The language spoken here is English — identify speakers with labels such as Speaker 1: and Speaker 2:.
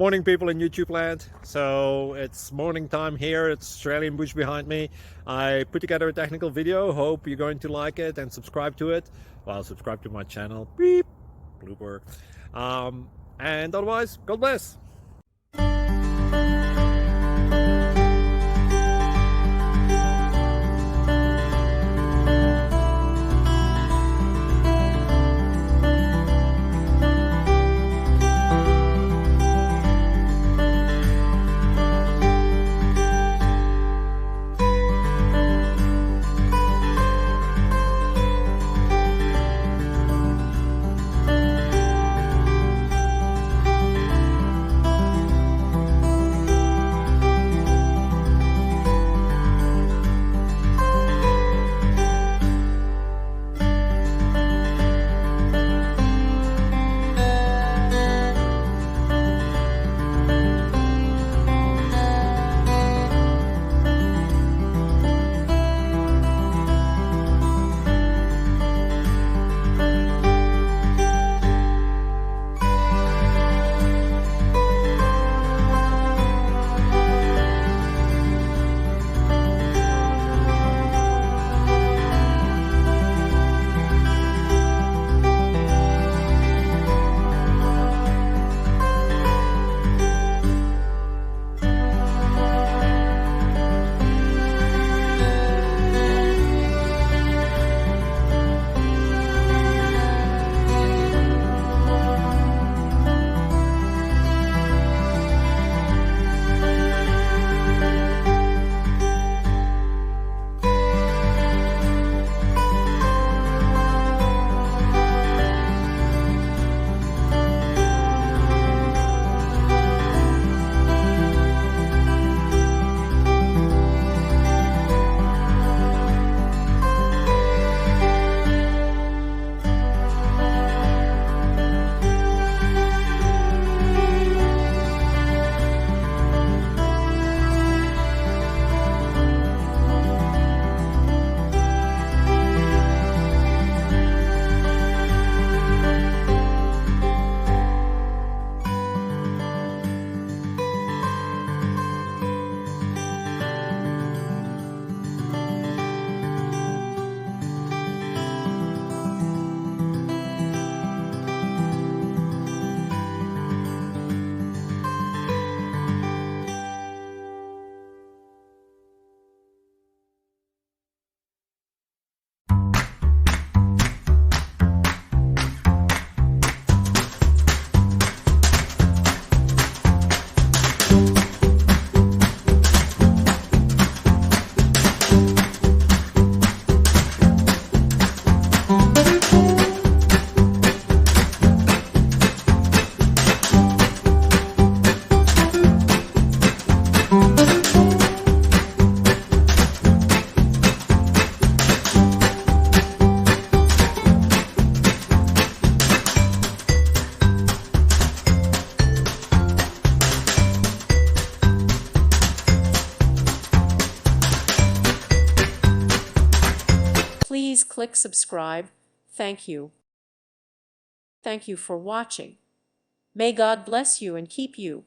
Speaker 1: Morning, people in YouTube land. So it's morning time here. It's Australian bush behind me. I put together a technical video. Hope you're going to like it and subscribe to it. Well, subscribe to my channel. Beep. Blooper. And otherwise, God bless.
Speaker 2: Please click subscribe. Thank you. Thank you for watching. May God bless you and keep you.